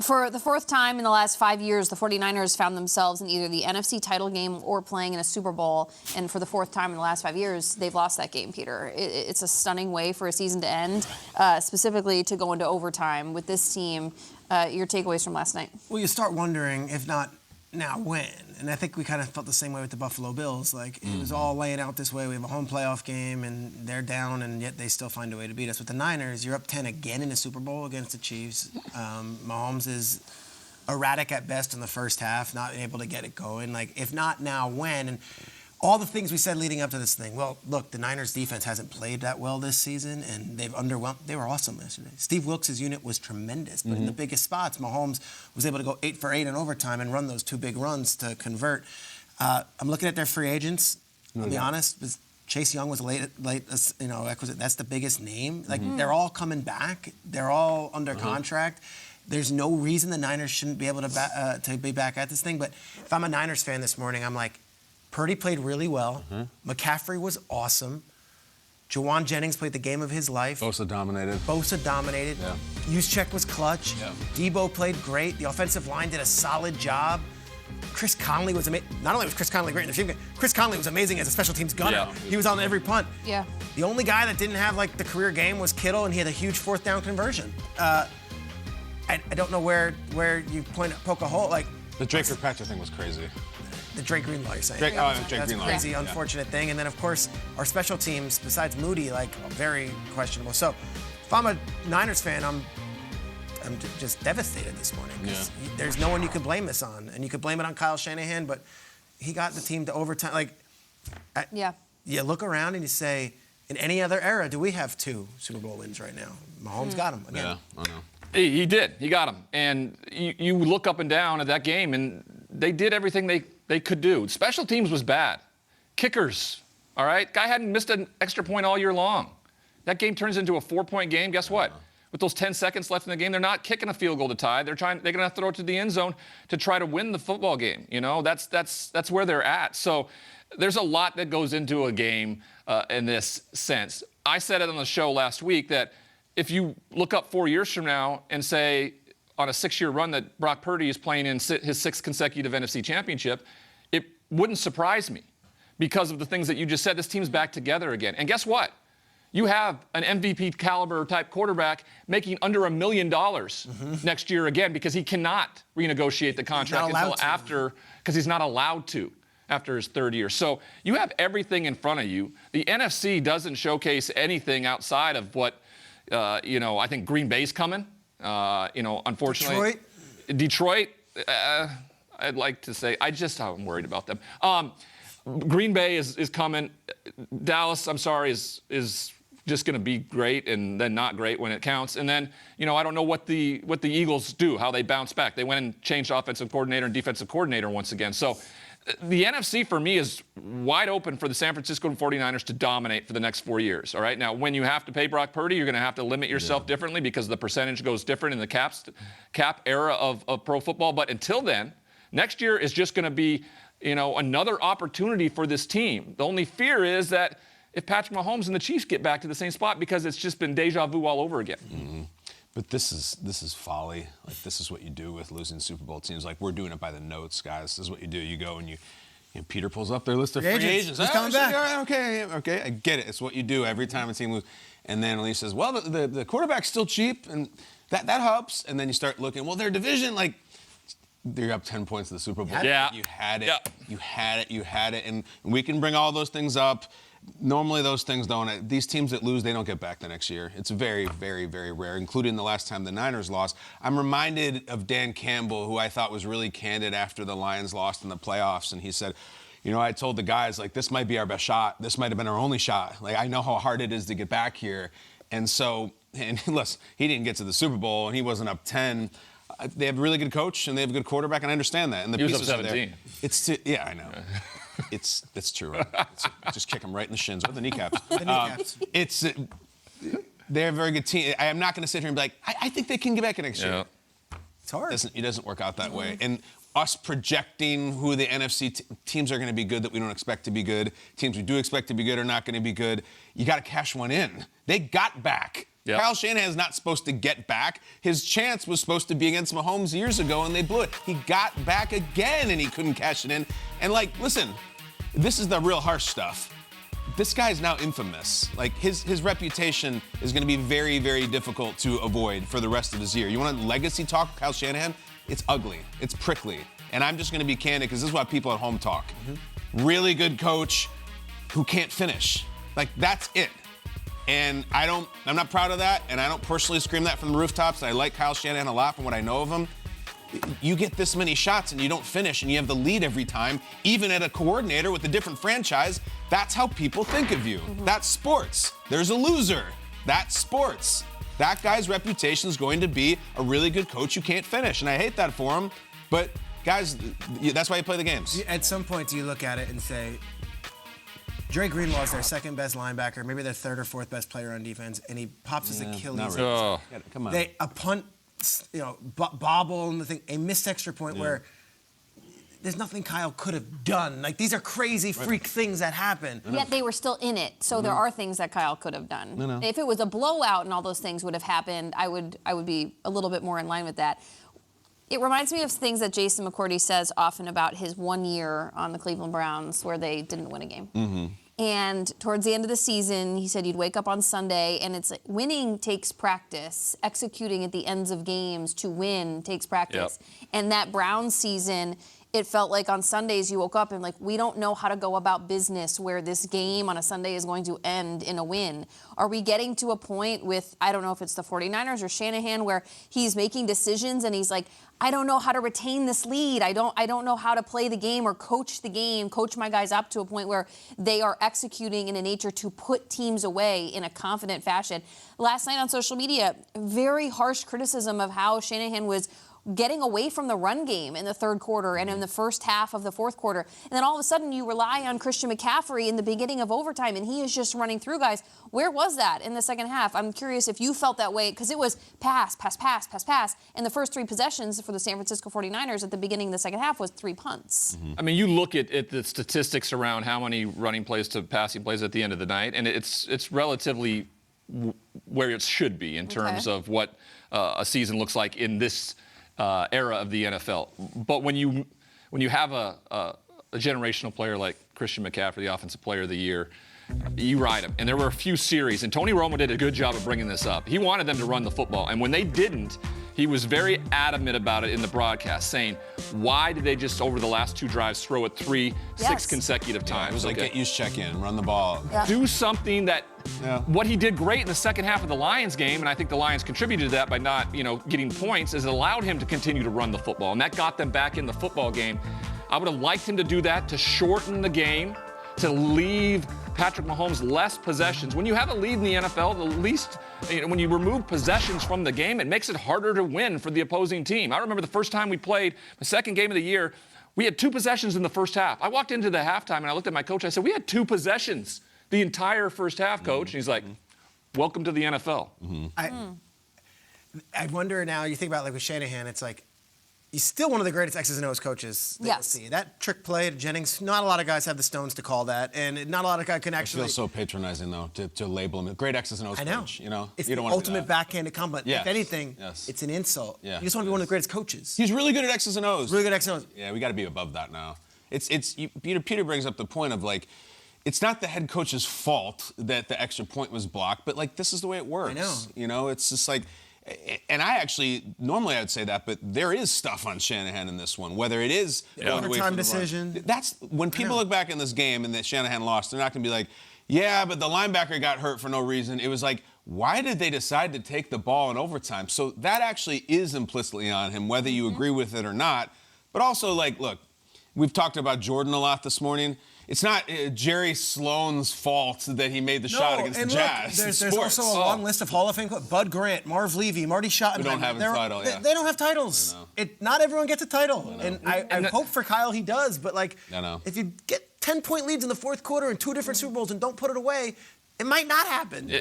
For the fourth time in the last 5 years, the 49ers found themselves in either the NFC title game or playing in a Super Bowl. And for the fourth time in the last 5 years, they've lost that game, Peter. It's a stunning way for a season to end, specifically to go into overtime with this team. Your takeaways from last night? Well, you start wondering, if not now, when? And I think we kind of felt the same way with the Buffalo Bills. Like, it was all laying out this way. We have a home playoff game, and they're down, and yet they still find a way to beat us. With the Niners, you're up 10 again in the Super Bowl against the Chiefs. Mahomes is erratic at best in the first half, not able to get it going. Like, if not now, when? And all the things we said leading up to this thing. Well, look, the Niners defense hasn't played that well this season, and they've underwhelmed. They were awesome yesterday. Steve Wilks' unit was tremendous, but in the biggest spots, Mahomes was able to go 8 for 8 in overtime and run those 2 big runs to convert. I'm looking at their free agents. I'll be honest. Chase Young was a late acquisition. That's the biggest name. Like, they're all coming back. They're all under contract. There's no reason the Niners shouldn't be able to be back at this thing. But if I'm a Niners fan this morning, I'm like, Purdy played really well. McCaffrey was awesome. Jawan Jennings played the game of his life. Bosa dominated. Yeah. Juszczyk was clutch. Yeah. Debo played great. The offensive line did a solid job. Chris Conley was amazing. Not only was Chris Conley great in the team, Chris Conley was amazing as a special teams gunner. Yeah. He was on every punt. Yeah. The only guy that didn't have like the career game was Kittle, and he had a huge 4th down conversion. I don't know where you poke a hole. Like, the Drake Kirkpatrick thing was crazy. The Drake Greenlaw, you're saying? Drake That's Greenlaw. a crazy, unfortunate thing. And then, of course, our special teams, besides Moody, like, very questionable. So, if I'm a Niners fan, I'm just devastated this morning. There's no one you could blame this on. And you could blame it on Kyle Shanahan, but he got the team to overtime. Like, you look around and you say, in any other era, do we have 2 Super Bowl wins right now? Mahomes got them again. Yeah, I know. He did. He got them. And you look up and down at that game, and they did everything they could do. Special teams was bad. Kickers, all right? Guy hadn't missed an extra point all year long. That game turns into a 4-point game. Guess what? With those 10 seconds left in the game, they're not kicking a field goal to tie. They're going to have to throw it to the end zone to try to win the football game. You know, that's where they're at. So there's a lot that goes into a game in this sense. I said it on the show last week that if you look up 4 years from now and say on a 6-year run that Brock Purdy is playing in his 6th consecutive NFC championship, it wouldn't surprise me because of the things that you just said. This team's back together again. And guess what? You have an MVP caliber type quarterback making under $1 million next year again because he cannot renegotiate the contract until after, because he's not allowed to after his 3rd year. So you have everything in front of you. The NFC doesn't showcase anything outside of what, I think Green Bay's coming. Unfortunately. Detroit, I'd like to say, I'm worried about them. Green Bay is coming. Dallas, I'm sorry, is just going to be great and then not great when it counts. And then, I don't know what the Eagles do, how they bounce back. They went and changed offensive coordinator and defensive coordinator once again. So the NFC for me is wide open for the San Francisco 49ers to dominate for the next 4 years. All right. Now, when you have to pay Brock Purdy, you're going to have to limit yourself differently because the percentage goes different in the cap era of pro football. But until then, next year is just going to be, another opportunity for this team. The only fear is that if Patrick Mahomes and the Chiefs get back to the same spot because it's just been deja vu all over again. Mm-hmm. But this is folly. Like, this is what you do with losing Super Bowl teams. Like, we're doing it by the notes, guys. This is what you do. You go and Peter pulls up their list of free agents. Who's coming back? Okay, I get it. It's what you do every time a team loses. And then Lee says, well, the quarterback's still cheap, and that helps. And then you start looking, well, their division, like, you're up 10 points in the Super Bowl. Yeah. You had it. Yeah. You had it. And we can bring all those things up. Normally those things don't. These teams that lose, they don't get back the next year. It's very, very, very rare, including the last time the Niners lost. I'm reminded of Dan Campbell, who I thought was really candid after the Lions lost in the playoffs. And he said, I told the guys, like, this might be our best shot. This might have been our only shot. Like, I know how hard it is to get back here. And so, listen, he didn't get to the Super Bowl, and he wasn't up 10. They have a really good coach, and they have a good quarterback, and I understand that. And the he was pieces up 17. Are there. Yeah, I know. It's true. Right? Just kick them right in the shins or the kneecaps. They're a very good team. I am not going to sit here and be like, I think they can get back next year. It's hard. It doesn't work out that way. And us projecting who the NFC teams are going to be good that we don't expect to be good. Teams we do expect to be good are not going to be good. You got to cash one in. They got back. Yep. Kyle Shanahan's not supposed to get back. His chance was supposed to be against Mahomes years ago, and they blew it. He got back again, and he couldn't cash it in. And, like, listen, this is the real harsh stuff. This guy's now infamous. Like, his reputation is going to be very, very difficult to avoid for the rest of his year. You want a legacy talk, Kyle Shanahan? It's ugly. It's prickly. And I'm just going to be candid because this is why people at home talk. Really good coach who can't finish. Like, that's it. And I'm not proud of that, and I don't personally scream that from the rooftops. I like Kyle Shanahan a lot from what I know of him. You get this many shots and you don't finish and you have the lead every time, even at a coordinator with a different franchise, that's how people think of you. That's sports. There's a loser. That's sports. That guy's reputation is going to be a really good coach who can't finish, and I hate that for him. But, guys, that's why you play the games. At some point, do you look at it and say, Dre Greenlaw is their second best linebacker, maybe their third or fourth best player on defense, and he pops his Achilles. Not really. Come on. A punt, bobble and the thing, a missed extra point where there's nothing Kyle could have done. Like, these are crazy freak things that happen. Yet they were still in it, so there are things that Kyle could have done. If it was a blowout and all those things would have happened, I would be a little bit more in line with that. It reminds me of things that Jason McCourty says often about his 1 year on the Cleveland Browns where they didn't win a game. And towards the end of the season, he said you'd wake up on Sunday, and it's like winning takes practice. Executing at the ends of games to win takes practice. And that Browns season, it felt like on Sundays you woke up and like, we don't know how to go about business where this game on a Sunday is going to end in a win. Are we getting to a point with, I don't know if it's the 49ers or Shanahan, where he's making decisions and he's like, I don't know how to retain this lead. I don't know how to play the game or coach the game, coach my guys up to a point where they are executing in a nature to put teams away in a confident fashion. Last night on social media, very harsh criticism of how Shanahan was getting away from the run game in the third quarter and in the first half of the fourth quarter. And then all of a sudden you rely on Christian McCaffrey in the beginning of overtime, and he is just running through guys. Where was that in the second half? I'm curious if you felt that way, because it was pass, pass, pass, pass, pass. And the first three possessions for the San Francisco 49ers at the beginning of the second half was 3 punts. I mean, you look at the statistics around how many running plays to passing plays at the end of the night, and it's relatively where it should be in terms of what a season looks like in this era of the NFL. But when you have a generational player like Christian McCaffrey, the Offensive Player of the Year, you ride him. And there were a few series, and Tony Romo did a good job of bringing this up. He wanted them to run the football, and when they didn't, he was very adamant about it in the broadcast, saying, why did they just, over the last two drives, throw it 6 consecutive times? It was like, get used, check in, run the ball. Do something that what he did great in the second half of the Lions game, and I think the Lions contributed to that by not, getting points, is it allowed him to continue to run the football, and that got them back in the football game. I would have liked him to do that, to shorten the game, to leave Patrick Mahomes less possessions. When you have a lead in the NFL, the least, when you remove possessions from the game, it makes it harder to win for the opposing team. I remember the first time we played, the second game of the year, we had 2 possessions in the first half. I walked into the halftime and I looked at my coach. I said, we had 2 possessions the entire first half, coach. And he's like, welcome to the NFL. I wonder now, you think about like with Shanahan, it's like, he's still one of the greatest X's and O's coaches that you'll see. That trick play to Jennings, not a lot of guys have the stones to call that, and not a lot of guys can actually. It feels so patronizing, though, to label him. Great X's and O's coach, It's you don't the want ultimate backhanded compliment. Yes. If anything, Yes. it's an insult. Yeah. You just want to be one of the greatest coaches. He's really good at X's and O's. Really good X's and O's. Yeah, we got to be above that now. Peter brings up the point of, like, it's not the head coach's fault that the extra point was blocked, but, like, this is the way it works. I know. It's just like, and I actually, normally I would say that, but there is stuff on Shanahan in this one, whether it is overtime decision. That's when people look back in this game and that Shanahan lost, they're not going to be like, yeah, but the linebacker got hurt for no reason. It was like, why did they decide to take the ball in overtime? So that actually is implicitly on him, whether you agree with it or not. But also, like, look, we've talked about Jordan a lot this morning. It's not Jerry Sloan's fault that he made the shot against the Jazz. There's also a long list of Hall of Fame Bud Grant, Marv Levy, Marty Schottenheimer. We don't have a title, They don't have titles. Not everyone gets a title. And I hope for Kyle he does, but like, if you get 10-point leads in the fourth quarter in 2 different Super Bowls and don't put it away, it might not happen.